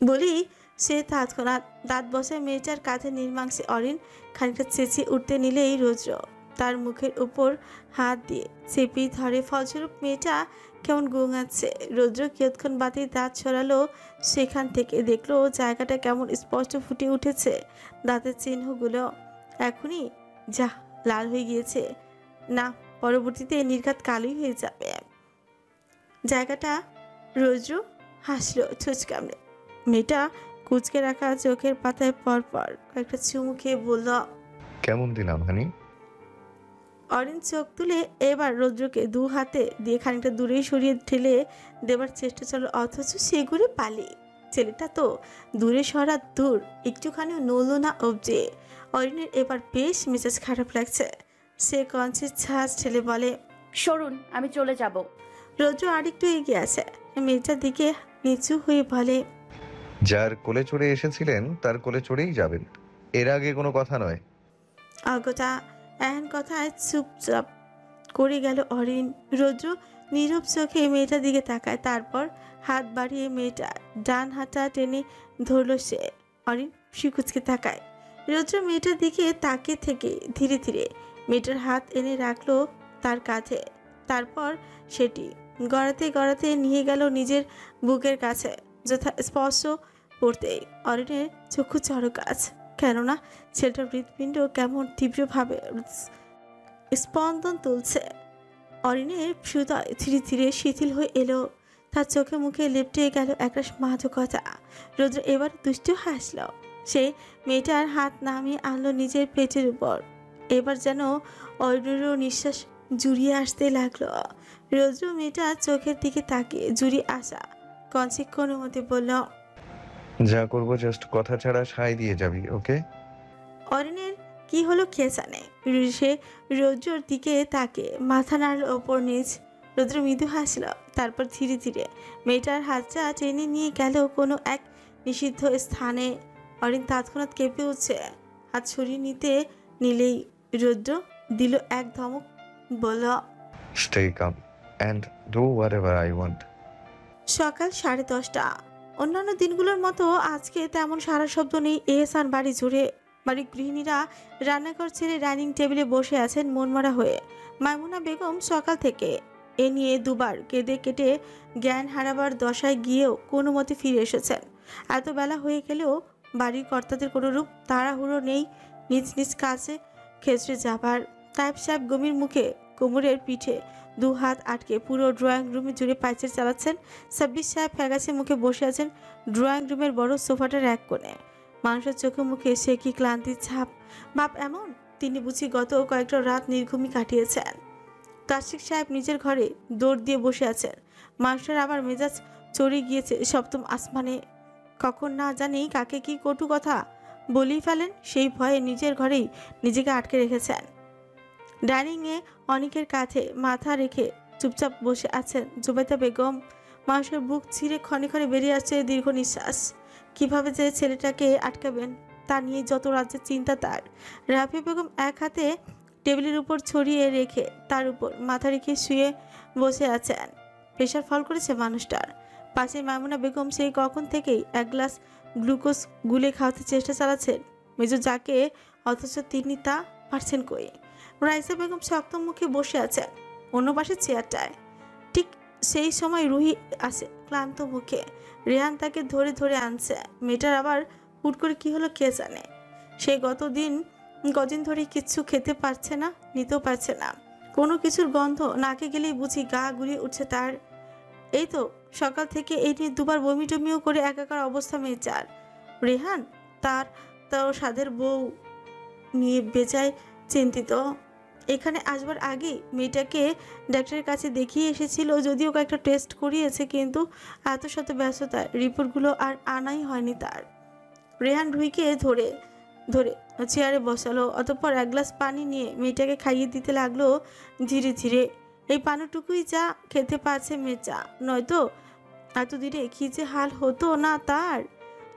বলেই সে তৎক্ষণাৎ দাঁত বসায় মেয়েটার কাঁধে নির্মাংসে। অরিন খানিকটা চেঁচিয়ে উঠতে নিলেই রৌদ্র তার মুখের উপর হাত দিয়ে চেপেই ধরে। ফলস্বরূপ মেয়েটা কেমন গোঙাচ্ছে। রৌদ্র কিয়ৎক্ষণ বাদে দাঁত সরালো। সেখান থেকে দেখলো জায়গাটা কেমন স্পষ্ট ফুটে উঠেছে, দাঁতের চিহ্নগুলো এখনই যা লাল হয়ে গিয়েছে, না পরবর্তীতে নির্ঘাত কালোই হয়ে যাবে জায়গাটা। রৌদ্র হাসলো ছুঁচ কামড়ে। মেয়েটা কুচকে রাখা চোখের পাতায় পরপর কয়েকটা চুমু খেয়ে বলল, কেমন দিলাম হানি? অরিন চোখ তুলে এবার রৌদ্রকে দু হাতে দিয়ে খানিকটা দূরেই সরিয়ে ঠেলে দেবার চেষ্টা চালু, অথচ সে ঘুরে পালিয়ে। ছেলেটা তো দূরে সরা দূর, একটুখানিও নড়ল না অবজে। অরিনের এবার বেশ মেজাজ খারাপ লাগছে। সে কঞ্চের ছাঁচ ঠেলে বলে, সরুন, আমি চলে যাব। রৌদ্র আরেকটু এগিয়ে আসে, মেয়েটার দিকে নিচু হয়ে বলে, যার কোলে চড়ে এসেছিলেন তার কোলে চড়েই যাবেন, এর আগে কোনো কথা নয়। অগটা এহেন কথায় চুপচাপ করে গেল অরিন। রৌদ্র নীরব চোখে মেয়েটার দিকে তাকায়, তারপর হাত বাড়িয়ে মেয়েটা ডান হাতটা টেনে ধরল সে। অরিন শিকুচকে তাকায়। রৌদ্র মেয়েটার দিকে তাকে থেকে ধীরে ধীরে মেয়েটার হাত এনে রাখলো তার কাঁধে, তারপর সেটি গড়াতে গড়াতে নিয়ে গেল নিজের বুকের কাছে। যথা স্পর্শ করতেই অরিনের চক্ষু চড়কাচ, কেননা ছেলেটার হৃৎপিণ্ড কেমন তীব্রভাবে স্পন্দন তুলছে। অরিনের হৃদয় ধীরে ধীরে শিথিল হয়ে এলো, তার চোখে মুখে লেপটে গেল একটা মাদকতা। রৌদ্র এবার দুষ্টু হাসল। সে মেয়েটার হাত নামিয়ে আনলো নিজের পেটের উপর। এবার যেন অরিনেরও নিঃশ্বাস জুড়িয়ে আসতে লাগলো। রৌদ্র মেয়েটার চোখের দিকে তাকিয়ে জুড়িয়ে আসা কঞ্চে কোনো মতে বলল, যা করবো জাস্ট কথা ছাড়া সায় দিয়ে যাবি, ওকে? অরিনের কি হলো কে জানে, সে রৌদ্রর দিকে তাকে মাথা নাড়ল ওপর নিচ। রৌদ্র মৃদু হাসল, তারপর ধীরে ধীরে মেয়েটার হাতটা টেনে নিয়ে গেল কোনো এক নিষিদ্ধ স্থানে। অরিন তৎক্ষণাৎ কেঁপে উঠছে, হাত সরিয়ে নিতে নিলেই রৌদ্র দিল এক ধমক, বলল, stay calm and do what ever I want. সকাল 10:30। অন্যান্য দিনগুলোর মতো আজকে তেমন সারা শব্দ নেই এহসান বাড়ি জুড়ে। বাড়ির গৃহিণীরা রান্নাঘর ছেড়ে ডাইনিং টেবিলে বসে আছেন মনমরা হয়ে। মাইমুনা বেগম সকাল থেকে এ নিয়ে দুবার কেঁদে কেটে জ্ঞান হারাবার দশায় গিয়েও কোনো মতে ফিরে এসেছেন। এত বেলা হয়ে গেলেও বাড়ির কর্তাদের কোনো রূপ তাড়াহুড়ো নেই নিজ নিজ কাছে খেচড়ে যাবার। তাইব সাহেব গমির মুখে কোমরের পিঠে দু হাত আটকে পুরো ড্রয়িং রুমে জুড়ে পাইচার চালাচ্ছেন। সাব্বির সাহেব ফ্যাগাছে মুখে বসে আছেন ড্রয়িং রুমের বড় সোফাটার এক কোণে। মানুষের চোখে মুখে সে কি ক্লান্তির ছাপ। বাপ এমন, তিনি বুঝি গত কয়েকটা রাত নির্ঘুমই কাটিয়েছেন। কাশিক সাহেব নিজের ঘরে দৌড় দিয়ে বসে আছেন। মানুষের আবার মেজাজ চড়ে গিয়েছে সপ্তম আসমানে। কখন না জানি কাকে কি কটু কথা বলেই ফেলেন, সেই ভয়ে নিজের ঘরেই নিজেকে আটকে রেখেছেন। ডাইনিংয়ে অনেকের কাঁধে মাথা রেখে চুপচাপ বসে আছেন জুবাইদা বেগম। মানুষের বুক ছিঁড়ে ক্ষণে ক্ষণে বেরিয়ে আসছে দীর্ঘ নিঃশ্বাস। কিভাবে যে ছেলেটাকে আটকাবেন তা নিয়ে যত রাজ্যের চিন্তা তার। রাফি বেগম এক হাতে টেবিলের উপর ছড়িয়ে রেখে তার উপর মাথা রেখে শুয়ে বসে আছেন। প্রেশার ফল করেছে মানুষটার। পাশে মাইমুনা বেগম সেই কখন থেকেই এক গ্লাস গ্লুকোজ গুলে খাওয়াতে চেষ্টা চালাচ্ছেন মেজো যাকে, অথচ তিনি তা পারছেন কই। রাইসা বেগম শক্ত মুখে বসে আছেন অন্য পাশে চেয়ারটায়। ঠিক সেই সময় রুহি আসে ক্লান্ত মুখে। রেহান তাকে ধরে ধরে আনছে। মেয়েটার আবার হুট করে কি হলো কে জানে। সে কদিন ধরে কিচ্ছু খেতে পারছে না, নিতেও পারছে না। কোনো কিছুর গন্ধ নাকে গেলেই বুঝি গা গুলিয়ে উঠছে তার। এই তো সকাল থেকে এই নিয়ে দুবার বমি টমিও করে একাকার অবস্থা মেয়েটার। রেহান তার সাধের বউ নিয়ে বেজায় চিন্তিত। এখানে আসবার আগে মেয়েটাকে ডাক্তারের কাছে দেখিয়ে এসেছিল, যদিও কয়েকটা টেস্ট করিয়েছে, কিন্তু এত শত ব্যস্ততায় রিপোর্টগুলো আর আনাই হয়নি তার। রেহান রুহিকে ধরে ধরে চেয়ারে বসালো, অতঃপর এক গ্লাস পানি নিয়ে মেয়েটাকে খাইয়ে দিতে লাগলো ধীরে ধীরে। এই পানিটুকুই যা খেতে পারছে মেয়েটা, নয়তো এতদিনে কি যে হাল হতো না তার।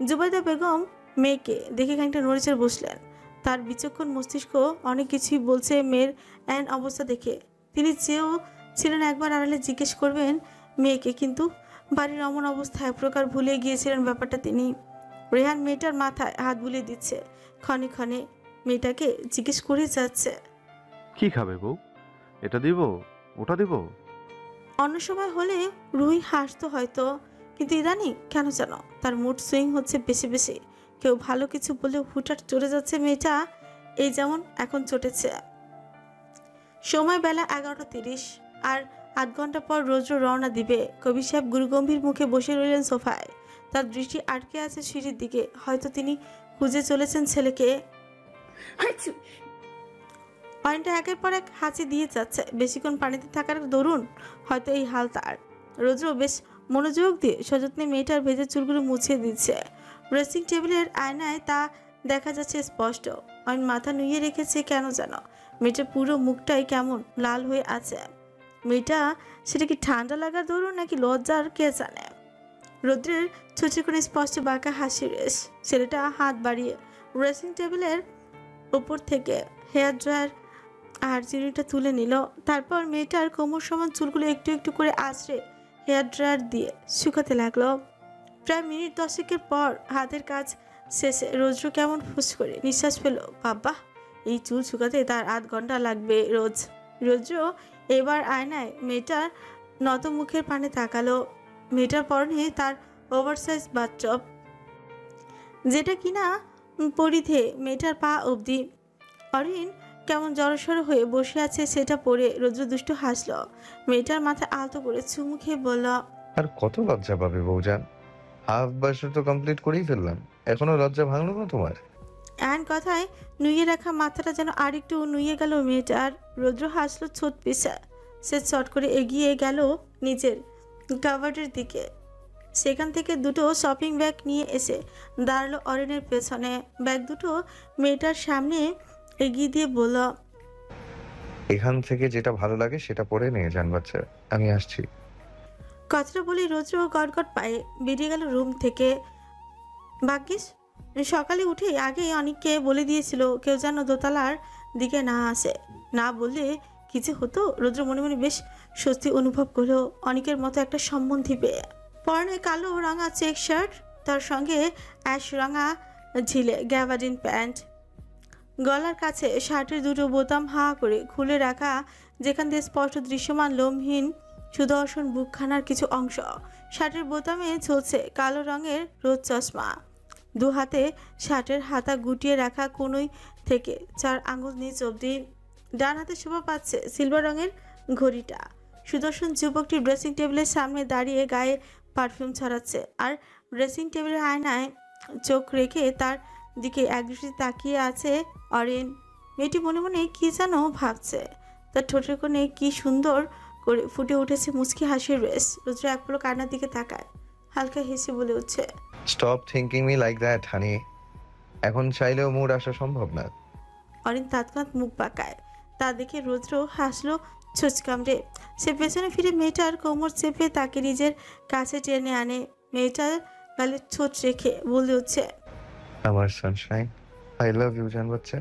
জুবাইদা বেগম মেয়েকে দেখে খানিকটা নড়েচড়ে বসলেন। তার বিচক্ষণ মস্তিষ্ক অনেক কিছুই বলছে মেয়ের এন অবস্থা দেখে। তিনি চেয়েও ছিলেন একবার আড়ালে জিজ্ঞেস করবেন মেয়েকে, কিন্তু বাড়ির অমন অবস্থায় প্রকার ভুলে গিয়েছিলেন ব্যাপারটা তিনি। রেহান মেয়েটার মাথায় হাত বুলিয়ে দিচ্ছে, ক্ষণে ক্ষণে মেয়েটাকে জিজ্ঞেস করে যাচ্ছে। কি খাবে বউ? এটা দিব, ওটা দিব? অন্য সময় হলে রুহি হাসতো হয়তো, কিন্তু ইদানি কেন যেন তার মুড সুইং হচ্ছে বেশি বেশি। কেউ ভালো কিছু বললেও হুটহাট চড়ে যাচ্ছে মেয়েটা, এই যেমন এখন চটেছে। সময় বেলা 11:30, আর 8 ঘন্টা পর রোজ রওনা দিবে। কবি সাহেব গুরুগম্ভীর মুখে বসে রইলেন সোফায়। তার দৃষ্টি আটকে আছে সিঁড়ির দিকে, হয়তো তিনি খুঁজে চলেছেন ছেলেকে। পয়েন্টে একের পর এক হাঁচি দিয়ে যাচ্ছে, বেশিক্ষণ পানিতে থাকার দরুন হয়তো এই হাল তার। রোদ্র বেশ মনোযোগ দিয়ে সযত্নে মেয়েটার ভেজা চুলগুলো মুছিয়ে দিচ্ছে। ড্রেসিং টেবিলের আয়নায় তা দেখা যাচ্ছে স্পষ্ট। অয়ন মাথা নুইয়ে রেখেছে কেন যেন, মেয়েটার পুরো মুখটাই কেমন লাল হয়ে আছে। মেয়েটা সেটা কি ঠান্ডা লাগার দরুন নাকি লজ্জার কে জানে। রৌদ্রের ছোট্ট করে স্পষ্ট বাঁকা হাসি রেশ। ছেলেটা হাত বাড়িয়ে ড্রেসিং টেবিলের উপর থেকে হেয়ার ড্রায়ার আর চিরুনিটা তুলে নিল। তারপর মেয়েটার কোমর সমান চুলগুলো একটু একটু করে আছড়ে হেয়ার ড্রায়ার দিয়ে শুকাতে লাগলো। প্রায় মিনিট 10 পর হাতের কাজ শেষে রৌদ্র কেমন ফুস করে নিঃশ্বাস পেল। বাবা, এই চুল শুকাতে তার 8 ঘন্টা লাগবে রোজ। রৌদ্র এবার আয়নায় মেয়েটার নত মুখের পানে তাকালো। মেয়েটার পরনে তার ওভারসাইজ বাথটপ, যেটা কিনা পরিধে মেয়েটার পা অবধি। অরিন কেমন জড়সড় হয়ে বসে আছে সেটা পরে রৌদ্র দুষ্টু হাসল। মেয়েটার মাথায় আলতো করে চুমু খেয়ে বলল, আর কত লজ্জা পাবে বউজান? হাফ বয়সে তো কমপ্লিট করেই ফেললাম, এখনো লজ্জা ভাঙলো না তোমার? এন কথায় নুইয়ে রাখা মাথাটা যেন আরেকটু নুইয়ে গেল মেয়েটার। রৌদ্র হাসলো ছোট পিসা। সে চট করে এগিয়ে গেল নিজের কাভার্ডের দিকে। সেখান থেকে দুটো শপিং ব্যাগ নিয়ে এসে দাঁড়ালো অরিনের পেছনে। ব্যাগ দুটো মেয়েটার সামনে এগিয়ে দিয়ে বলল, এখান থেকে যেটা ভালো লাগে সেটা পরে নিয়ে যান বাচ্চা, আমি আসছি। কথাটা বলে রৌদ্র গটগট পায়ে বেরিয়ে গেল রুম থেকে। ভাগ্যিস সকালে উঠে আগে অনেককে বলে দিয়েছিল কেউ যেন দোতলার দিকে না আসে। না বললে কিছু হতো। রৌদ্র মনে মনে বেশ স্বস্তি অনুভব করলো অনেকের মতো একটা সম্বন্ধী পেয়ে। পরনে কালো রঙা চেক শার্ট, তার সঙ্গে অ্যাশ রঙা ঝিলে গ্যাভাডিন প্যান্ট। গলার কাছে শার্টের দুটো বোতাম হা করে খুলে রাখা, যেখান দিয়ে স্পষ্ট দৃশ্যমান লোমহীন সুদর্শন বুকখানার কিছু অংশ। শার্টের বোতামে ঝুলছে কালো রঙের রোদ চশমা। দু হাতে শার্টের হাতা গুটিয়ে রাখা কোনোই থেকে 4 আঙুল নিচ অবধি। ডান হাতে শোভা পাচ্ছে সিলভার রঙের ঘড়িটা। সুদর্শন যুবকটি ড্রেসিং টেবিলের সামনে দাঁড়িয়ে গায়ে পারফিউম ছড়াচ্ছে, আর ড্রেসিং টেবিলের আয়নায় চোখ রেখে তার দিকে একদৃষ্টি তাকিয়ে আছে অরিন। মেয়েটি মনে মনে কি যেন ভাবছে। তার ঠোঁটের কোণে কি সুন্দর করে ফুটে উঠেছে মুচকি হাসির রেশ। রুদ্র এক পলক কান্নার দিকে তাকায়, হালকা হেসে বলে উঠছে, stop thinking me like that honey. এখন চাইলেও মুড আসা সম্ভব না। অরিন তৎক্ষণাৎ মুখ বাঁকায়। তা দেখে রুদ্র হাসলো ছুচকামড়ে। সে পেছনে ফিরে মেয়েটার কোমর চেপে তাকে নিজের কাছে টেনে আনে। মেয়েটার গালে ছোট রেখে বলে উঠছে, আমার সানশাইন, আই লাভ ইউ জান বাচ্চা।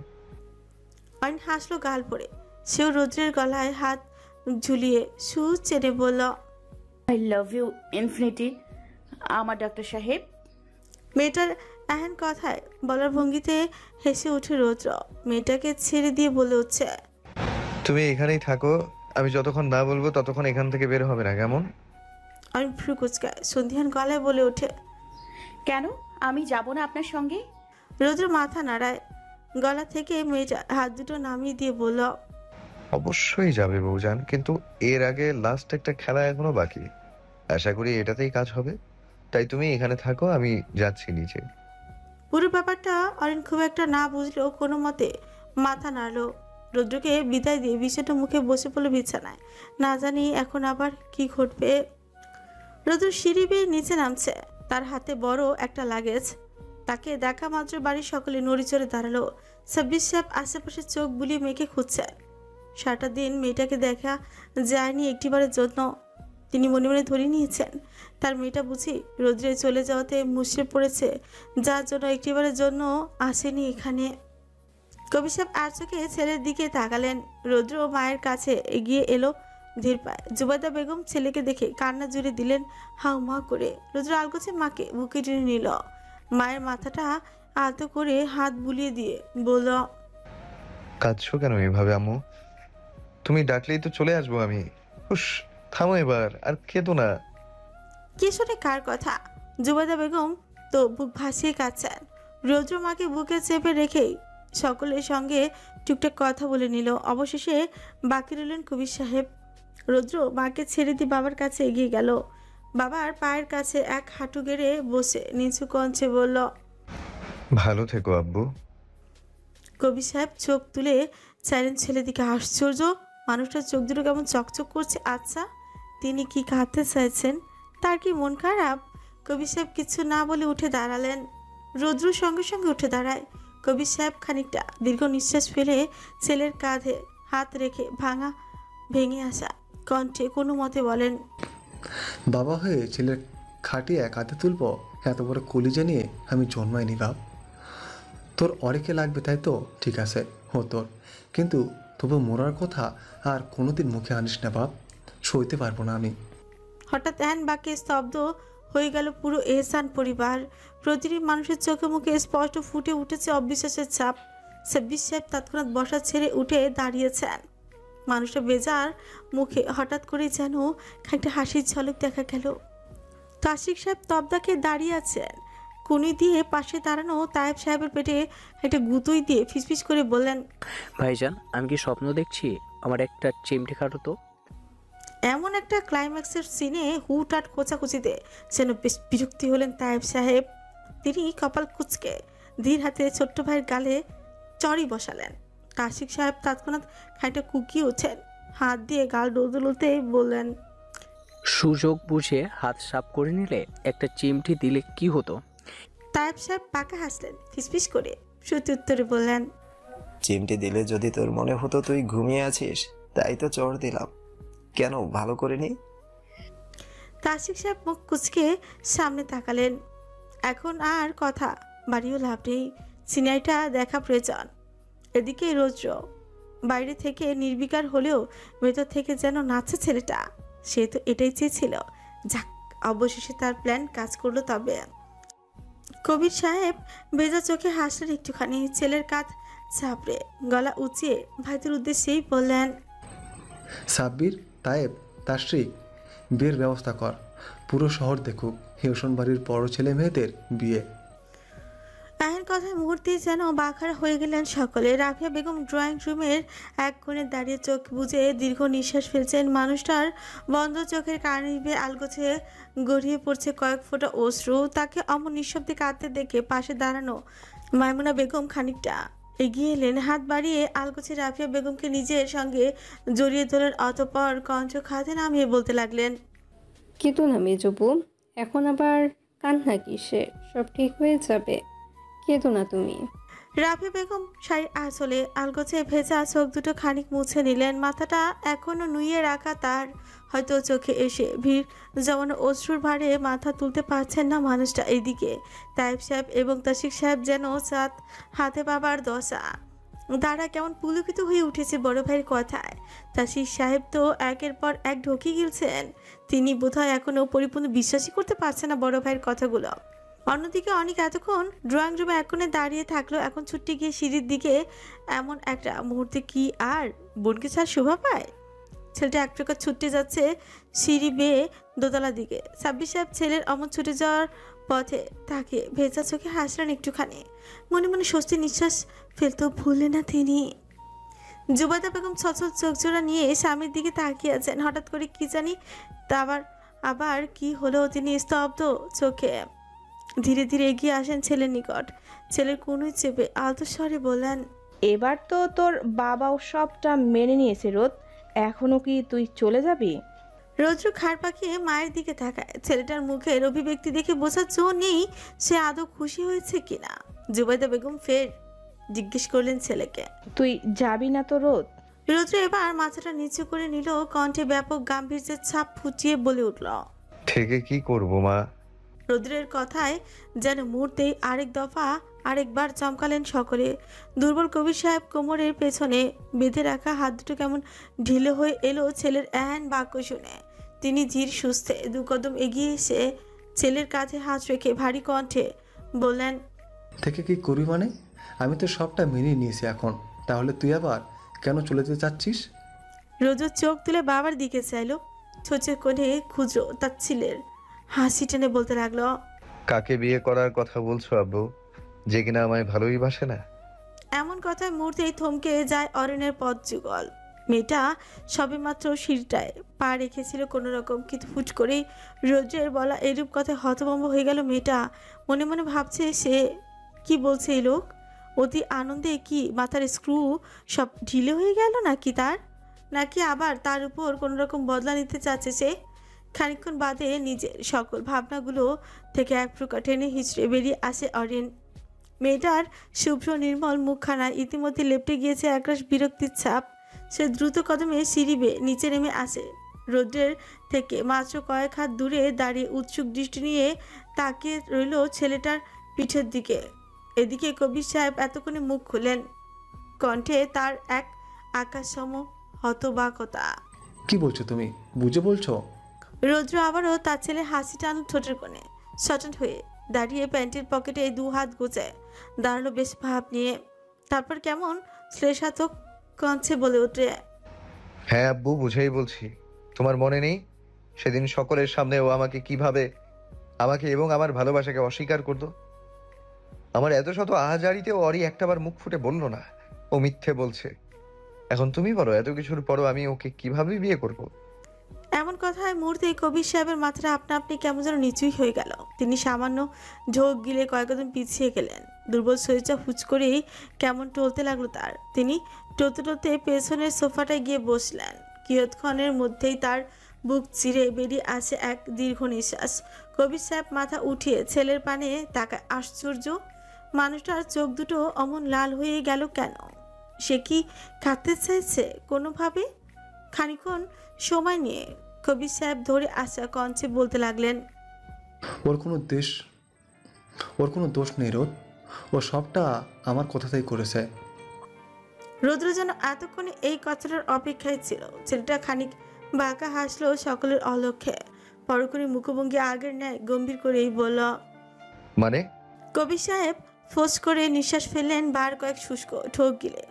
অরিন হাসলো গাল পড়ে। সেও রুদ্রের গলায় হাত ঝুলিয়ে সু চেনে বলল, আই লাভ ইউ ইনফিনিটি আমার ডাক্তার সাহেব। মেয়েটার এহেন কথায় বলার ভঙ্গিতে হেসে উঠে রৌদ্র। মেয়েটাকে ছেড়ে দিয়ে বলে উঠছে, তুমি এখানেই থাকো, আমি যতক্ষণ না বলবো ততক্ষণ এখান থেকে বের হবে না, কেমন? অরিন ভ্রু কুচকায় সন্ধিহান গলায় বলে ওঠে, কেন আমি যাব না আপনার সঙ্গে? রৌদ্র মাথা নাড়ায়। গলা থেকে মেয়েটা হাত দুটো নামিয়ে দিয়ে বলল, অবশ্যই যাবে বউজান, কিন্তু এর আগে লাস্ট একটা খেলা এখনো বাকি। আশা করি এটাতেই কাজ হবে। তাই তুমি এখানে থাকো, আমি যাচ্ছি নিচে। পুরো ব্যাপারটা অরিন খুব একটা না বুঝলেও কোনো মতে মাথা নাড়লো। রৌদ্রকে বিদায় দিয়ে বিষণ্ণ মুখে বসে পড়লো বিছানায়। না জানি এখন আবার কি ঘটবে। রৌদ্র সিঁড়ি বেয়ে নিচে নামছে, তার হাতে বড় একটা লাগেজ। তাকে দেখা মাত্র বাড়ির সকলে নড়িচড়ে দাঁড়ালো। সাব্বির সাহেব আশেপাশে চোখ বুলিয়ে মেয়েকে খুঁজছে। সারাটা দিন মেয়েটাকে দেখা যায়নি একটিবারের জন্য। তিনি মনে মনে ধরে নিয়েছেন তার মেয়েটা বুঝি রৌদ্রে চলে যাওয়াতে মুষড়ে পড়েছে, যার জন্য একটিবারের জন্য আসেনি এখানে। কবি সাহেব আর চোখে ছেলের দিকে তাকালেন। রৌদ্র মায়ের কাছে এগিয়ে এলো ধীর পায়। জুবাইদা বেগম ছেলেকে দেখে কান্না জুড়ে দিলেন হাউ মা করে। রুদ্র আলগোছে মাকে বুকে টেনে নিল, মায়ের মাথাটা আলতো করে হাত বুলিয়ে দিয়ে বলল, কাঁদছো কেন এভাবে আম্মু? তুমি ডাকলেই তো চলে আসবো আমি। হুস, থামো এবার, আর কেঁদো না। কি শোনে কার কথা? জুবাইদা বেগম তো বুক ভাসিয়ে কাঁদছেন। রৌদ্র মাকে বুকে চেপে রেখেই সকলের সঙ্গে টুকটাক কথা বলে নিল। অবশেষে বাকি রইলেন কবির সাহেব। রৌদ্র মাকে ছেড়ে দিয়ে বাবার কাছে এগিয়ে গেল। বাবার পায়ের কাছে এক হাঁটু গেড়ে বসে নিচু কঞ্চে বলল, ভালো থেকো আব্বু। কবির সাহেব চোখ তুলে চাইলেন ছেলের দিকে। আশ্চর্য, মানুষটার চোখ দুটো কেমন চকচক করছে। আচ্ছা, তিনি কি কাঁদতে চাইছেন? তার কি মন খারাপ? কবির সাহেব কিছু না বলে উঠে দাঁড়ালেন। রৌদ্র সঙ্গে সঙ্গে উঠে দাঁড়ায়। কবির সাহেব খানিকটা দীর্ঘ নিঃশ্বাস ফেলে ছেলের কাঁধে হাত রেখে ভেঙে আসা কণ্ঠে কোনো মতে বলেন, বাবা হয়ে ছেলের খাটিয়ে কাঁধে তুলব? এত বড় কলিজা নিয়ে আমি জন্মাইনি বাপ। তোর অরেকে লাগবে তাই তো, ঠিক আছে ও তোর, কিন্তু তবু মরার কথা আর কোনোদিন মুখে আনিস না বাপ, সইতে পারবো না আমি। হঠাৎ এন বাক্যে স্তব্ধ হয়ে গেল পুরো এহসান পরিবার। প্রতিটি মানুষের চোখে মুখে স্পষ্ট ফুটে উঠেছে অবিশ্বাসের ছাপ। সাব্বির সাহেব তৎক্ষণাৎ বসা ছেড়ে উঠে দাঁড়িয়েছেন। মানুষটা বেজার মুখে হঠাৎ করে যেন খানিকটা হাসির ঝলক দেখা গেল। তাসিক সাহেব তবদাকে দাঁড়িয়ে আছেন। কুনি দিয়ে পাশে দাঁড়ানো তায়েব সাহেবের পেটে একটা গুতুই দিয়ে ফিসফিস করে বললেন, ভাইজান, আমি কি স্বপ্ন দেখছি? আমার একটা চিমটি কাটো তো। এমন একটা ক্লাইম্যাক্সের সিনে হুটহাট খোঁচাখুচিতে যেন বেশ বিরক্তি হলেন তায়েব সাহেব। তিনি কপাল কুঁচকে ধীর হাতে ছোট্ট ভাইয়ের গালে চড়ি বসালেন। তাসিক সাহেব তৎক্ষণাৎ খানিকটা কুকিয়ে ওঠেন, হাত দিয়ে গাল ডলতে বললেন, সুযোগ বুঝে হাত সাফ করে নিলে একটা চিমটি দিলে কি হতো? তায়েব সাহেব পাকা হাসলেন ফিসফিস করে, সত্যি উত্তরে বললেন, চিমটি দিলে যদি তোর মনে হতো তুই ঘুমিয়ে আছিস, তাই তো চড় দিলাম। কেন, ভালো করিনি? তাসিক সাহেব মুখ কুচকে সামনে তাকালেন। এখন আর কথা বাড়িও লাভ নেই, সিনাইটা দেখা প্রয়োজন। এদিকে রৌদ্র বাইরে থেকে নির্বিকার হলেও ভেতর থেকে যেন নাচছে ছেলেটা। সে তো এটাই চেয়েছিল। যাক, অবশেষে তার প্ল্যান কাজ করলো। তবে কবির সাহেব ভেজা চোখে হাসলেন একটুখানি, ছেলের কাঁধ চাপড়ে গলা উঁচিয়ে ভাইদের উদ্দেশ্যেই বললেন, সাব্বির, তায়েব, তাশরিক, বিয়ের ব্যবস্থা কর। পুরো শহর দেখুক হেউসন বাড়ির বড় ছেলে মেয়েদের বিয়ে। এহেন কথায় মুহূর্তে যেন বাখারা হয়ে গেলেন সকলে। রাফিয়া বেগম ড্রয়িং রুমের এক কোণে দাঁড়িয়ে চোখ বুজে দীর্ঘ নিঃশ্বাস ফেলছেন। মানুষটার বন্ধ চোখের কার্নিভে আলগোছে গড়িয়ে পড়ছে কয়েক ফোঁটা অশ্রু। তাকে অমন নিঃশব্দে কাঁদতে দেখে পাশে দাঁড়ানো মাইমুনা বেগম খানিকটা এগিয়ে এলেন, হাত বাড়িয়ে আলগোছে রাফিয়া বেগমকে নিজের সঙ্গে জড়িয়ে তোলেন। অতঃপর কণ্ঠ খাতে নামিয়ে বলতে লাগলেন, কিন্তু না মেজবু, এখন আবার কান্না কিসে? সব ঠিক হয়ে যাবে, কেঁদো না তুমি। রাফি বেগম শাড়ির আঁচলে আলগোছে ভেজা চোখ দুটো খানিক মুছে নিলেন। মাথাটা এখনো নুইয়ে রাখা তার, হয়তো চোখে এসে ভিড় জমানো অশ্রুর ভারে মাথা তুলতে পারছেন না মানুষটা। এদিকে তায়েব সাহেব এবং তাসিক সাহেব যেন চাঁদ হাতে বাবার দশা। তারা কেমন পুলকিত হয়ে উঠেছে বড় ভাইয়ের কথায়। তাসিক সাহেব তো একের পর এক ঢোকে গিলছেন। তিনি বোধহয় এখনো পরিপূর্ণ বিশ্বাসই করতে পারছেন না বড় ভাইয়ের কথাগুলো। অন্যদিকে অনেক এতক্ষণ ড্রয়িং রুমে এক কোণে দাঁড়িয়ে থাকলো, এখন ছুট্টি গিয়ে সিঁড়ির দিকে। এমন একটা মুহূর্তে কি আর বোনকে ছাড় শোভা পায়? ছেলেটা এক প্রকার ছুটতে যাচ্ছে সিঁড়ি বেয়ে দোতলা দিকে। সাব্বির সাহেব ছেলের অমন ছুটে যাওয়ার পথে তাকে ভেজা চোখে হাসলেন একটুখানি। মনে মনে স্বস্তির নিঃশ্বাস ফেলতেও ভুললেন না তিনি। জুবাইদা বেগম ছচল চোখ জোড়া নিয়ে স্বামীর দিকে তাকিয়ে আছেন। হঠাৎ করে কি জানি আবার কি হলো, তিনি স্তব্ধ চোখে ধীরে ধীরে এগিয়ে আসেন ছেলের নিকট। ছেলের কোনোই চেপে আলতো স্বরে বললেন, এবার তো তোর বাবাও সবটা মেনে নিয়েছে রোদ, এখনো কি তুই চলে যাবি? রৌদ্র খাড় পাকিয়ে মায়ের দিকে তাকায়। ছেলেটার মুখের অভিব্যক্তি দেখে বোঝার জো নেই সে আদৌ খুশি হয়েছে কিনা। জুবাইদা বেগম ফের জিজ্ঞেস করলেন ছেলেকে, তুই যাবি না তো রোদ? রৌদ্র এবার মাথাটা নিচু করে নিল, কণ্ঠে ব্যাপক গাম্ভীর্যের ছাপ ফুটিয়ে বলে উঠল, থেকে কি করব মা, রৌদ্রের কথায় যেন মুহূর্তেই আরেকবার চমকালেন সকলে। দুর্বল কবির সাহেব কোমরের পেছনে বেঁধে রাখা হাত দুটো কেমন ঢিলে হয়ে এলো ছেলের এহেন বাক্য শুনে। তিনি ধীর সুস্থে 2 কদম এগিয়ে এসে ছেলের কাঁধে হাত রেখে ভারী কণ্ঠে বললেন, থেকে কি করবি মানে? আমি তো সবটা মেনে নিয়েছি এখন, তাহলে তুই আবার কেন চলে যেতে চাচ্ছিস? রোজ চোখ তুলে বাবার দিকে চাইলো। ছোচের কোণে ক্ষুদ্র তাচ্ছিলের হাসি টেনে বলতে লাগলো, কাকে বিয়ে করার কথা বলছো আব্বু, যে কিনা আমায় ভালোই বাসে না? এমন কথায় মুহূর্তেই থমকে যায় অরণ্যের পথ যুগল। মেয়েটা সবেমাত্র সিঁড়িটায় পা রেখেছিল কোনো রকম, কিন্তু ফুট করেই রৌদ্রের বলা এরূপ কথায় হতভম্ব হয়ে গেল মেয়েটা। মনে মনে ভাবছে সে কি বলছে এই লোক। অতি আনন্দে কি মাথার স্ক্রু সব ঢিলে হয়ে গেল নাকি আবার তার উপর কোনো রকম বদলা নিতে চাচ্ছে সে। খানিকক্ষণ বাদে নিজের সকল ভাবনাগুলো থেকে এক প্রকার টেনে হিচড়ে বেরিয়ে আসে অরিন। মেয়েটার শুভ্র নির্মল মুখখানায় ইতিমধ্যে লেপটে গিয়েছে একরাশ বিরক্তির ছাপ। সে দ্রুত কদমে সিঁড়ি বেয়ে নিচে নেমে আসে। রৌদ্রের থেকে মাত্র কয়েক হাত দূরে দাঁড়িয়ে উৎসুক দৃষ্টি নিয়ে তাকিয়ে রইল ছেলেটার পিঠের দিকে। এদিকে কবির সাহেব এতক্ষণে মুখ খুলেন, কণ্ঠে তার এক আকাশসম হতবাকতা। কি বলছো তুমি? বুঝে বলছো? রৌদ্র আবারও তার ছেলে হাসি টানল ঠোঁটের কোণে। সচেতন হয়ে দাঁড়িয়ে প্যান্টের পকেটে 2 হাত গোছায় দাঁড়ালো বেশ ভাব নিয়ে। তারপর কেমন শ্লেষাত্মক কণ্ঠে বলে ওঠে, হ্যাঁ আব্বু, বুঝেই বলছি। তোমার মনে নেই সেদিন সকলের সামনে ও আমাকে কিভাবে আমাকে এবং আমার ভালোবাসাকে অস্বীকার করতো? আমার এত শত আহাজারিতেও অরি একটাবার মুখ ফুটে বলল না ও মিথ্যে বলছে। এখন তুমি বলো, এত কিছুর পরও আমি ওকে কিভাবে বিয়ে করব? এমন কথায় মুহূর্তেই কবির সাহেবের মাথাটা আপনা আপনি কেমন যেন নিচুই হয়ে গেল। তিনি সামান্য ঝোঁক গিলে কয়েক কদম পিছিয়ে গেলেন। দুর্বল শরীরটা হুচ করেই কেমন টলতে লাগলো তার। তিনি টলতে টলতে পেছনের সোফাটায় গিয়ে বসলেন। কিয়ৎক্ষণের মধ্যেই তার বুক চিরে বেরিয়ে আসে এক দীর্ঘ নিঃশ্বাস। কবির সাহেব মাথা উঠিয়ে ছেলের পানে তাকায়। আশ্চর্য, মানুষটার চোখ দুটো অমন লাল হয়ে গেল কেন? সে কি কাঁদতে চাইছে কোনোভাবে? খানিকক্ষণ সময় নিয়ে কবির সাহেব ধরে আসা কণ্ঠে বলতে লাগলেন, ওর কোনো দোষ নেই রোদ, ও সবটা আমার কথাতেই করেছে। রৌদ্র যেন এতক্ষণে এই কথাটার অপেক্ষায় ছিল। ছেলেটা খানিক বাঁকা হাসলো সকলের অলক্ষ্যে। পরক্ষণে মুখভঙ্গি আগের ন্যায় গম্ভীর করেই বলল, মানে? কবির সাহেব ফোঁস করে নিঃশ্বাস ফেললেন, বার কয়েক শুষ্ক ঠোক গিলে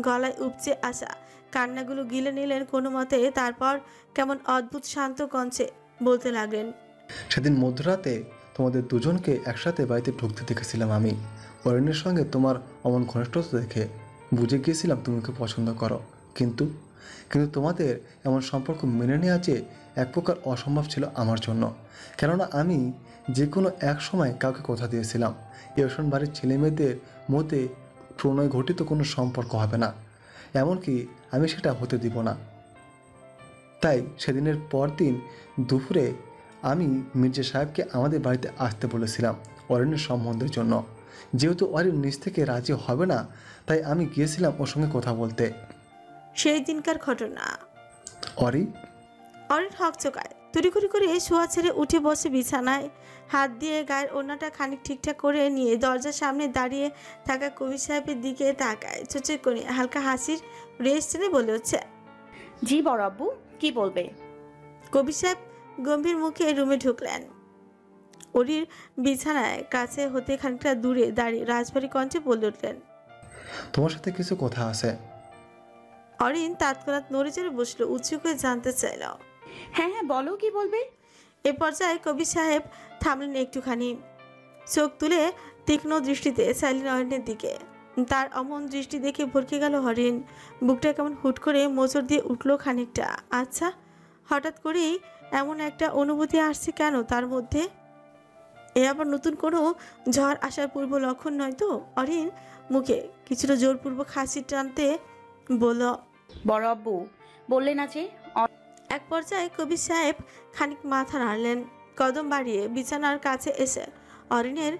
গলায় উপচে আসা কান্নাগুলো গিলে নিলেন কোনো মতে। তারপর কেমন অদ্ভুত শান্ত কণ্ঠে বলতে লাগলেন, সেদিন মধ্যরাতে তোমাদের দুজনকে একসাথে বাড়িতে ঢুকতে দেখেছিলাম আমি। অরণ্যের সঙ্গে তোমার অমন ঘনিষ্ঠতা দেখে বুঝে গিয়েছিলাম তুমি ওকে পছন্দ করো, কিন্তু তোমাদের এমন সম্পর্ক মেনে নেওয়া যে এক প্রকার অসম্ভব ছিল আমার জন্য। কেননা আমি যে কোনো এক সময় কাউকে কথা দিয়েছিলাম, এরশন বাড়ির ছেলে মেয়েদের মধ্যে প্রণয় ঘটিত কোনো সম্পর্ক হবে না, এমনকি আমি সেটা হতে দিব না। তাই সেদিনের পরদিন দুপুরে আমি মির্জা সাহেবকে আমাদের বাড়িতে আসতে বলেছিলাম অরণ্যের সম্বন্ধের জন্য। যেহেতু অরিন নিজ থেকে রাজি হবে না, তাই আমি গিয়েছিলাম ওর সঙ্গে কথা বলতে। সেই দিনকার ঘটনা। অরিন হকচকায় তুড়িকুড়ি করে শোয়া ছেড়ে উঠে বসে বিছানায়, হাত দিয়ে গায়ের ওড়নাটা খানিক ঠিকঠাক করে নিয়ে দরজার সামনে দাঁড়িয়ে থাকা কবির সাহেবের দিকে তাকায়। চোচের কোণে হালকা হাসির রেশ টেনে বলে হচ্ছে, জি বড় আব্বু, কি বলবে? কবির সাহেব গম্ভীর মুখে রুমে ঢুকলেন। অরির বিছানায় কাছে হতে খানিকটা দূরে দাঁড়িয়ে রাজবাড়ি কণ্ঠে বলে উঠলেন, তোমার সাথে কিছু কথা আছে। অরিন তৎক্ষণাৎ নড়ে চড়ে বসলো, উঁচু করে জানতে চাইল, হ্যাঁ হ্যাঁ বলো, কি বলবে? এ পর্যায়ে কবির সাহেব থামলেন একটুখানি। চোখ তুলে তীক্ষ্ণ দৃষ্টিতে চাইলেন অরিনের দিকে। তার অমন দৃষ্টি দেখে ভরকে গেল হরিণ। বুকটা কেমন হুট করে মোচড় দিয়ে উঠলো খানিকটা। আচ্ছা, হঠাৎ করেই এমন একটা অনুভূতি আসছে কেন তার মধ্যে? এ আবার নতুন কোনো ঝড় আসার পূর্ব লক্ষণ নয় তো? অরিন মুখে কিছুটা জোরপূর্বক হাসি টানতে বলল, বড় আব্বু বললে না যে। এক পর্যায়ে কবির সাহেব খানিক মাথা নাড়লেন, কদম বাড়িয়ে বিছানার কাছে এসে অরিনের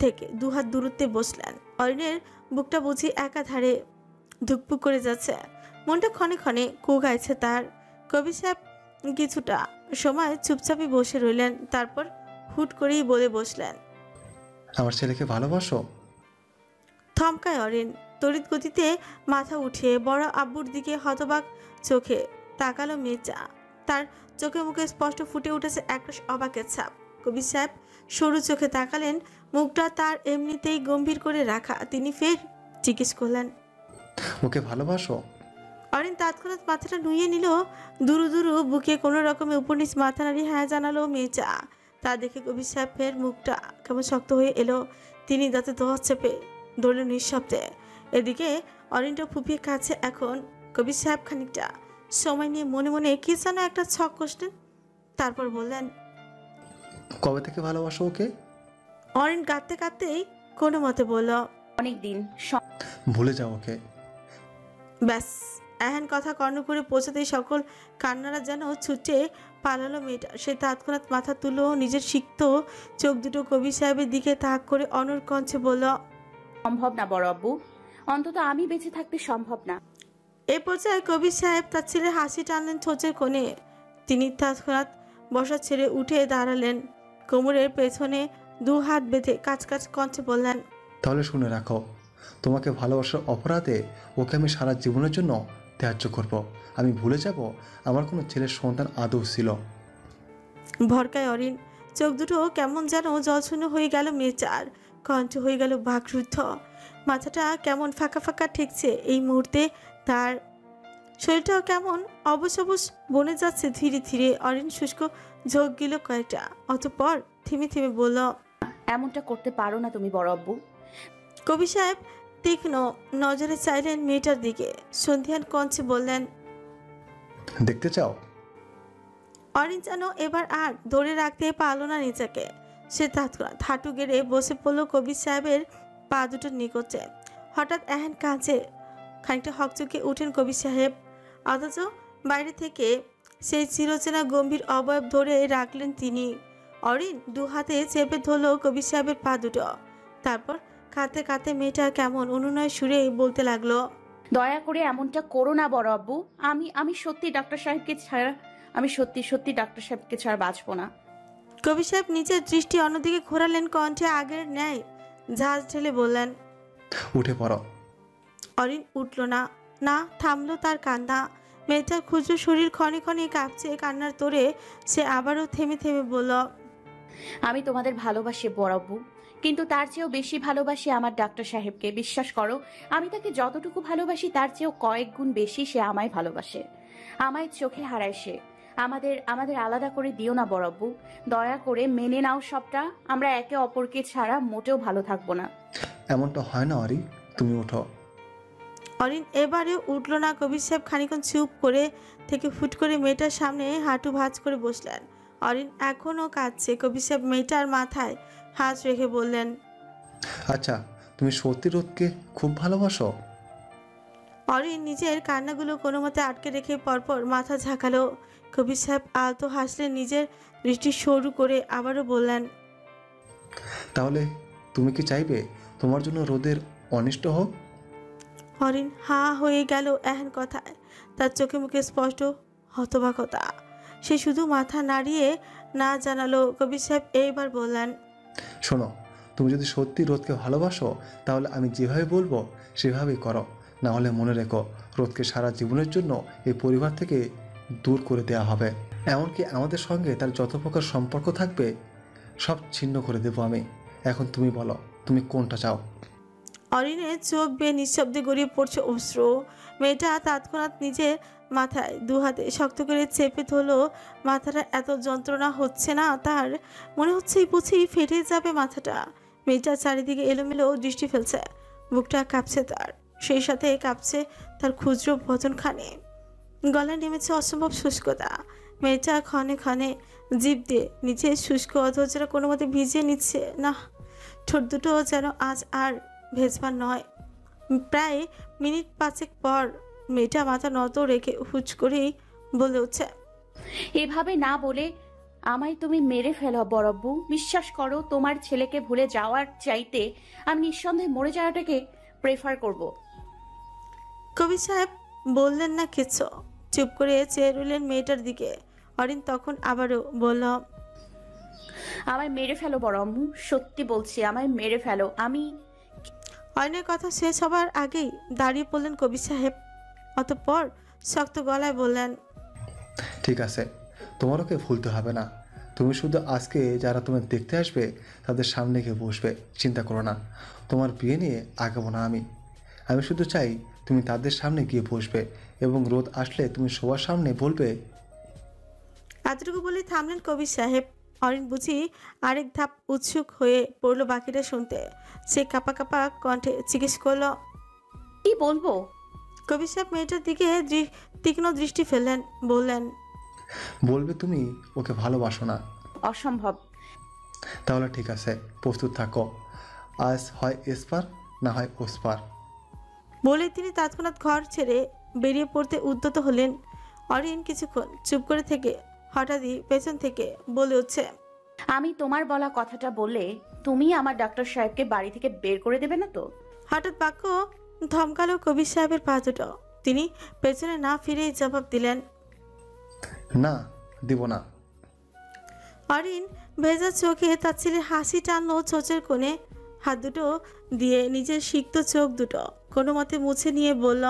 থেকে 2 হাত দূরত্বে বসলেন। অরিনের বুকটা বুঝি একাধারে ধুকপুক করে যাচ্ছে, মনটা ক্ষণে ক্ষণে কুগাইছে তার। কবির সাহেব কিছুটা সময় চুপচাপই বসে রইলেন, তারপর হুট করেই বলে বসলেন। আমার ছেলেকে ভালোবাসো? থমকায় অরিন। তড়িৎ গতিতে মাথা উঠিয়ে বড় আব্বুর দিকে হতবাক চোখে তাকালো মেয়েটা। তার চোখে মুখে স্পষ্ট ফুটে উঠেছে একরাশ অবাকের ছাপ। কবির সাহেব সরু চোখে তাকালেন। মুখটা তার এমনিতেই গম্ভীর করে রাখা। তিনি ফের জিজ্ঞেস করলেন, ওকে ভালোবাসো? অরিন তৎক্ষণাৎ মাথাটা নুইয়ে নিল। দুরু দুরু বুকে কোনো রকমে উপর নিচ মাথা নাড়িয়ে হ্যাঁ জানালো মেয়েটা। তা দেখে কবির সাহেবের মুখটা কেমন শক্ত হয়ে এলো। তিনি দাঁতে দোয়াত চেপে ধরলেন নিঃশব্দে। এদিকে অরিনটা ফুপিয়ে কাছে। এখন কবির সাহেব খানিকটা সময় নিয়ে মনে মনে কি যেন একটা ছক কষলেন। তারপর বললেন, কবে থেকে ভালোবাসো ওকে? অরিন কাঁদতে কাঁদতেই কোনো মতে বলল, অনেকদিন। ভুলে যাও ওকে। ব্যাস এহেন কথা কর্ণ করে পৌঁছাতেই সকল কান্নারা যেন ছুটে পালালো মেয়েটা। সে তৎক্ষণাৎ মাথা তুলো নিজের সিক্ত চোখ দুটো কবির সাহেবের দিকে তাক করে অনর কণ্ঠে বলল, সম্ভব না বড় আব্বু, অন্তত আমি বেঁচে থাকতে সম্ভব না। এই পর্যায়ে কবির সাহেব তার ছেলে হাসি টানলেন ঠোঁটের কোণে। তিনি তৎক্ষণাৎ বসা ছেড়ে উঠে দাঁড়ালেন। কোমরের পেছনে দু হাত বেঁধে কাছ কাছ কণ্ঠে বললেন, তাহলে শুনে রাখো, তোমাকে ভালোবাসার অপরাধে ওকে আমি সারা জীবনের জন্য ত্যায্য করব। আমি ভুলে যাব আমার কোনো ছেলের সন্তান আদৌ ছিল। ভরকায় অরিন। চোখ দুটো কেমন যেন জলশূন্য হয়ে গেল মেয়েটার। কণ্ঠ হয়ে গেল বাকরুদ্ধ। মাথাটা কেমন ফাঁকা ফাঁকা ঠেকছে এই মুহূর্তে। তার শরীরটাও কেমন অবশ অবশ বনে যাচ্ছে ধীরে ধীরে। অরিন শুষ্ক ঝোঁক গেল কয়েকটা, অতঃপর থেমে থেমে বলল, এমনটা করতে পারো না তুমি বড় আব্বু। কবি সাহেব তীক্ষ্ণ নজরে চাইলেন মেয়েটার দিকে। সন্ধিয়ান কণ্ঠে বললেন, দেখতে চাও? অরিন যেন এবার আর ধরে রাখতে পারল না নিজেকে। সে তৎক্ষণাৎ হাঁটু গেড়ে বসে পড়ল কবির সাহেবের পা দুটোর নিকটে। হঠাৎ এহেন কাঁচে খানিকটা হকচকে উঠেন কবির সাহেব। অথচ বাইরে থেকে সেই চিরচেনা গম্ভীর অবয়ব ধরে রাখলেন তিনি। অরিন দু হাতে চেপে ধরল কবির সাহেবের পা দুটো। তারপর কাঁদতে কাঁদতে মেয়েটা কেমন অনুনয় সুরে বলতে লাগলো, দয়া করে এমনটা করো না বড় আব্বু। আমি সত্যি ডাক্তার সাহেবকে ছাড়া আমি সত্যি ডাক্তার সাহেবকে ছাড়া বাঁচবো না। কবি সাহেব নিজের দৃষ্টি অন্যদিকে ঘোরালেন। কণ্ঠে আগের ন্যায় ঝাঁজ ঢেলে বললেন, উঠে পড়ো। অরিন উঠল না, না থামলো তার কান্না। মেয়েটার ক্ষুদ্র শরীর ক্ষণে ক্ষণে কাঁপছে কান্নার তোড়ে। সে আবারও থেমে থেমে বলল, আমি তোমাদের ভালোবাসি বড় আব্বু, কিন্তু তার চেয়েও বেশি ভালোবাসি আমার ডাক্তার সাহেবকে। বিশ্বাস করো, আমি তাকে যতটুকু ভালোবাসি তার চেয়েও কয়েক গুণ বেশি সে আমায় ভালোবাসে। আমায় চোখে হারায় সে। আমাদের আলাদা করে দিও না বড় আব্বু, দয়া করে মেনে নাও সবটা। আমরা একে অপরকে ছাড়া মোটেও ভালো থাকবো না। এমনটা হয় না অরি, তুমি ওঠো। অরিন এবারে উঠল না। কবির সাহেব খানিকক্ষণ চুপ করে থেকে ফুট করে মেয়েটার সামনে হাঁটু ভাঁজ করে বসলেন। অরিন এখনও কাঁদছে। কবির সাহেব মেয়েটার মাথায় হাত রেখে বললেন, আচ্ছা, তুমি সত্যি রোদকে খুব ভালোবাসো? অরিন নিজের কান্নাগুলো কোনো মতে আটকে রেখে পরপর মাথা ঝাঁকালো। কবির সাহেব আলতো হাসলেন নিজের দৃষ্টি সরু করে। আবারও বললেন, তাহলে তুমি কি চাইবে তোমার জন্য রোদের অনিষ্ট হোক? অরিন হা হয়ে গেল এহেন কথায়। তার চোখে মুখে স্পষ্ট হতবাকতা। সে শুধু মাথা নাড়িয়ে না জানালো। কবির সাহেব এইবার বললেন, শোনো, তুমি যদি সত্যি রোদকে ভালোবাসো তাহলে আমি যেভাবে বলবো সেভাবেই করো। না হলে মনে রেখো, রোদকে সারা জীবনের জন্য এই পরিবার থেকে দূর করে দেওয়া হবে। এমনকি আমাদের সঙ্গে তার যত প্রকার সম্পর্ক থাকবে সব ছিন্ন করে দেবো আমি। এখন তুমি বলো, তুমি কোনটা চাও? অরিনের চোখ বেয়ে নিঃশব্দে গড়িয়ে পড়ছে অশ্রু। মেয়েটা তৎক্ষণাৎ নিজের মাথায় দু হাতে শক্ত করে চেপে ধরলো। মাথাটা এত যন্ত্রণা হচ্ছে না তার, মনে হচ্ছে বুঝি ফেটে যাবে মাথাটা। মেয়েটা চারিদিকে এলোমেলো দৃষ্টি ফেলছে। বুকটা কাঁপছে তার, সেই সাথে কাঁপছে তার ক্ষুদ্র বদনখানে। গলায় নেমেছে অসম্ভব শুষ্কতা। মেয়েটা ক্ষণে ক্ষণে জিভ দিয়ে নিচে শুষ্ক অধৈর্যটা কোনো মতে ভিজিয়ে নিচ্ছে। না, ঠোঁট দুটো যেন আজ আর ভেজবার নয়। প্রায় মিনিট পাঁচেক পর মেয়েটা মাথা নত রেখে হুচ করেই বলে উঠছে, এভাবে না বলে আমায় তুমি মেরে ফেলো বড় আব্বু। বিশ্বাস করো, তোমার ছেলেকে ভুলে যাওয়ার চাইতে আমি নিঃসন্দেহে মরে যাওয়াটাকে প্রেফার করব। কবি সাহেব বললেন না কিছু, চুপ করে চেয়ে রইলেন মেয়েটার দিকে। অরিন তখন আবারও বলল, আমায় মেরে ফেলো বড় আম্মু, সত্যি বলছি আমায় মেরে ফেলো। আমি অয়নের কথা শেষ হবার আগেই দাঁড়িয়ে পড়লেন কবির সাহেব। অতঃপর শক্ত গলায় বললেন, ঠিক আছে, তোমার ওকে ভুলতে হবে না। তুমি শুধু আজকে যারা তোমার দেখতে আসবে তাদের সামনে গিয়ে বসবে, চিন্তা করো না। তোমার বিয়ে নিয়ে আগাবো না আমি। আমি শুধু চাই তুমি তাদের সামনে গিয়ে বসবে এবং রোদ আসলে তুমি সবার সামনে বলবে। এতটুকু বলেই থামলেন কবির সাহেব। অরিন বুঝি আরেক ধাপ উৎসুক হয়ে পড়ল বাকিটা শুনতে। সে কাপা কাপা কণ্ঠে জিজ্ঞেস করলো, কি বলবো? কবির সাহেব মেয়েটার দিকে তীক্ষ্ণ দৃষ্টি ফেললেন, বললেন, বলবে তুমি ওকে ভালোবাসো না। অসম্ভব। তাহলে ঠিক আছে, প্রস্তুত থাকো। আজ হয় এসপার না হয় ওসপার। বলে তিনি তৎক্ষণাৎ ঘর ছেড়ে বেরিয়ে পড়তে উদ্যত হলেন। অরিন কিছুক্ষণ চুপ করে থেকে হঠাৎই পেছন থেকে বলে উঠছে, আমি তোমার বলা কথাটা বললে তুমি আমার ডাক্তার সাহেবকে বাড়ি থেকে বের করে দেবে না তো? হঠাৎ বাক্য ধমকালো কবির সাহেবের পা দুটো। তিনি পেছনে না ফিরেই জবাব দিলেন, না, দিব না। অরিন ভেজা চোখে তার ছেলে হাসি টানলো চোচের কোণে। হাত দুটো দিয়ে নিজের সিক্ত চোখ দুটো কোনো মতে মুছে নিয়ে বলল,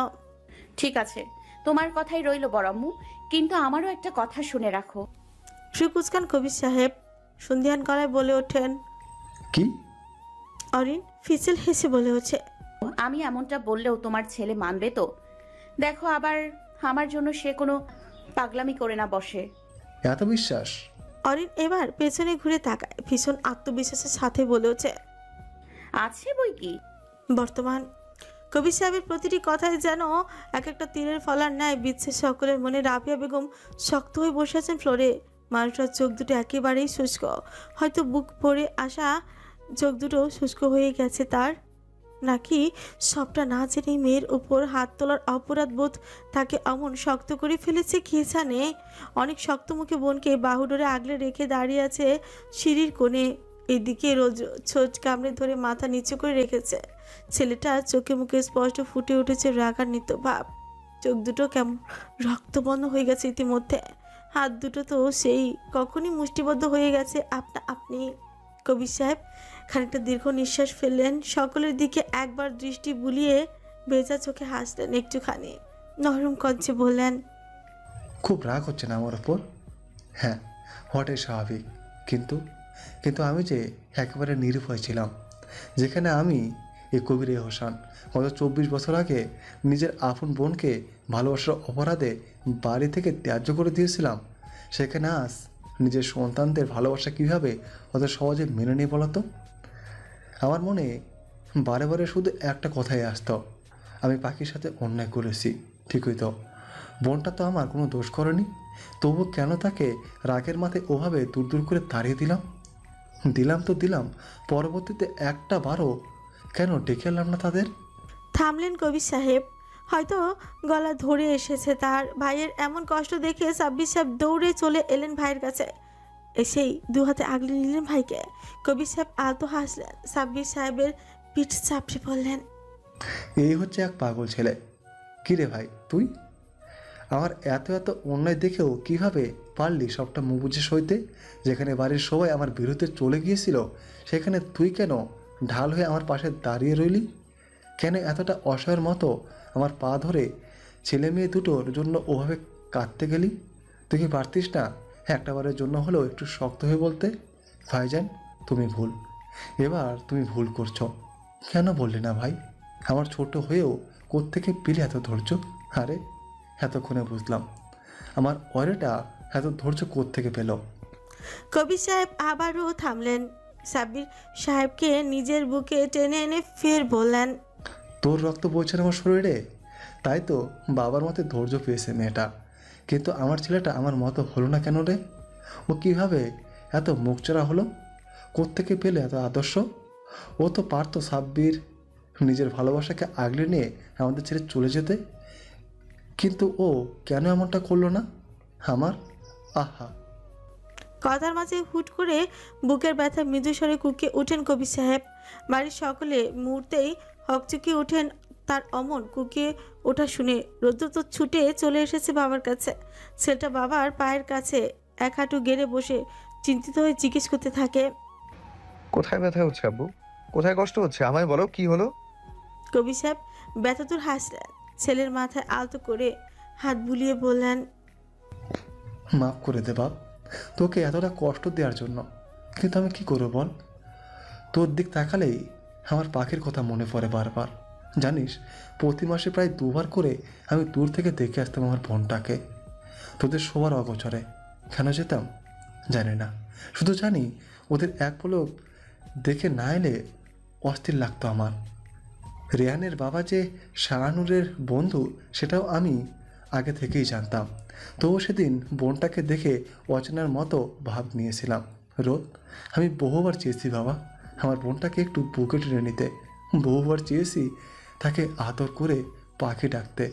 ঠিক আছে, তোমার কথাই রইল বড় আম্মু, কিন্তু আমারও একটা কথা শুনে রাখো। সুকুচকান কবির সাহেব সন্ধিয়ান গলায় বলে ওঠেন। কি? অরিন ফিসেল হেসে বলে ওঠে, আমি এমনটা বললেও তোমার ছেলে মানবে তো? দেখো আবার আমার জন্য সে কোনো পাগলামি করে না বসে। এত বিশ্বাস? অরিন এবার পেছনে ঘুরে তাকায়, ভীষণ আত্মবিশ্বাসের সাথে বলে ওঠে, আছে বই কি। বর্তমান কবির সাহেবের প্রতিটি কথায় যেন এক একটা তীরের ফলার ন্যায় বিচ্ছে সকলের মনে। রাবিয়া বেগম শক্ত হয়ে বসে আছেন ফ্লোরে। মানুষটার চোখ দুটো একেবারেই শুষ্ক, হয়তো বুক ভরে আসা চোখ দুটো শুষ্ক হয়ে গেছে তার। নাকি সবটা না জেনেই মেয়ের উপর হাত তোলার অপরাধ বোধ তাকে অমন শক্ত করে ফেলেছে কে জানে। অনেক শক্ত মুখে বোনকে বাহুডোরে আগলে রেখে দাঁড়িয়ে আছে সিঁড়ির কোণে। এদিকে রোজ ছোট কামড়ে ধরে মাথা নিচু করে রেখেছে। ছেলেটা চোখে মুখে স্পষ্ট ফুটে উঠেছে রাগান্বিত ভাব। চোখ দুটো কেমন রক্তবন্ধ হয়ে গেছে ইতিমধ্যে। হাত দুটো তো সেই কখনই মুষ্টিবদ্ধ হয়ে গেছে আপনা আপনি। কবির সাহেব খানিকটা দীর্ঘ নিঃশ্বাস ফেললেন, সকলের দিকে একবার দৃষ্টি বুলিয়ে ভেজা চোখে হাসলেন একটুখানি, নরম কঞ্চে বললেন, খুব রাগ হচ্ছে না আমার ওপর? হ্যাঁ, হওয়াটাই স্বাভাবিক। কিন্তু কিন্তু আমি যে একেবারে নিরুপায় ছিলাম, যেখানে আমি এই কবির হোসেন গত 24 বছর আগে নিজের আপন বোনকে ভালোবাসার অপরাধে বাড়ি থেকে ত্যায্য করে দিয়েছিলাম, সেখানে আজ নিজের সন্তানদের ভালোবাসা কীভাবে অত সহজে মেনে নিয়ে বলতো? আমার মনে বারে বারে শুধু একটা কথাই আসতো, আমি পাখির সাথে অন্যায় করেছি। ঠিকই তো, বোনটা তো আমার কোনো দোষ করেনি, তবু কেন তাকে রাগের মাথায় ওভাবে দূর দূর করে তাড়িয়ে দিলাম, পরবর্তীতে একটা বারও কেন ডেকে এলাম না তাদের? থামলেন কবির সাহেব। হয়তো গলা ধরে এসেছে তার। ভাইয়ের এমন কষ্ট দেখে সাব্বির সাহেব দৌড়ে চলে এলেন ভাইয়ের কাছে। এসেই দু হাতে আগলে নিলেন ভাইকে। কবির সাহেব আলতো হাসলেন, সাব্বির সাহেবের পিঠ চাপড়ে পড়লেন, এই হচ্ছে এক পাগল ছেলে। কিরে ভাই তুই? আমার এত এত অন্যায় দেখেও কিভাবে পারলি সবটা মুখ বুঝে সইতে? যেখানে বাড়ির সবাই আমার বিরুদ্ধে চলে গিয়েছিল, সেখানে তুই কেন ঢাল হয়ে আমার পাশে দাঁড়িয়ে রইলি? কেন এতটা অসহায়ের মতো আমার পা ধরে ছেলে মেয়ে দুটোর জন্য ওভাবে কাঁদতে গেলি? তুই কি পারতিস না একটাবারের জন্য হলেও একটু শক্ত হয়ে বলতে, ভাইজান তুমি ভুল, এবার তুমি ভুল করছো? কেন বললি না ভাই? আমার ছোট হয়েও কোত্থেকে পেলে এত ধৈর্য? আরে এতক্ষণে বুঝলাম আমার অরেটা এত ধৈর্য কোত্থেকে পেল। কবির সাহেব আবারও থামলেন। সাব্বির সাহেবকে নিজের বুকে টেনে এনে ফের বললেন, তোর রক্ত বইছে না আমার শরীরে, তাই তো বাবার মতে ধৈর্য পেয়েছে মেয়েটা। কিন্তু আমার ছেলেটা আমার মতো হলো না কেন রে? ও কিভাবে এত মুখচড়া হলো? কোত্থেকে পেলে এত আদর্শ? ও তো পারতো সাব্বির নিজের ভালোবাসাকে আগলে নিয়ে আমাদের ছেড়ে চলে যেতে, কিন্তু ও কেন এমনটা করলো না আমার? আহা! কথার মাঝে হুট করে বুকের ব্যথা মৃদু স্বরে কুঁকিয়ে উঠেন কবির সাহেব। বাড়ির সকলে মুহূর্তেই হকচকিয়ে ওঠেন তার অমন কুঁকিয়ে ওঠা শুনে। রৌদ্র তো ছুটে চলে এসেছে বাবার কাছে। ছেলেটা বাবার পায়ের কাছে এক হাঁটু গেড়ে বসে চিন্তিত হয়ে জিজ্ঞেস করতে থাকে। কোথায় ব্যথা হচ্ছে আব্বু? কোথায় কষ্ট হচ্ছে আমায় বলো, কি হলো? কবির সাহেব ব্যথাতুর হাসলেন, ছেলের মাথায় আলতো করে হাত বুলিয়ে বললেন, মাফ করে দে বাপ, তোকে এতটা কষ্ট দেওয়ার জন্য। কিন্তু আমি কি করবো বল? তোর দিক তাকালেই আমার পাখির কথা মনে পড়ে বারবার। জানিস, প্রতি মাসে প্রায় 2বার করে আমি দূর থেকে দেখে আসতাম আমার বোনটাকে, তোদের সবার অগোচরে। কেন যেতাম জানি না, শুধু জানি ওদের এক পলক দেখে না এলে অস্থির লাগতো আমার। রেহানের বাবা যে শাহানুরের বন্ধু সেটাও আমি আগে থেকেই জানতাম, তবু সেদিন বোনটাকে দেখে অচেনার মতো ভাব নিয়েছিলাম। রোদ, আমি বহুবার চেয়েছি বাবা আমার বোনটাকে একটু বুকে টেনে নিতে, বহুবার চেয়েছি তাকে আদর করে পাখি ডাকতে,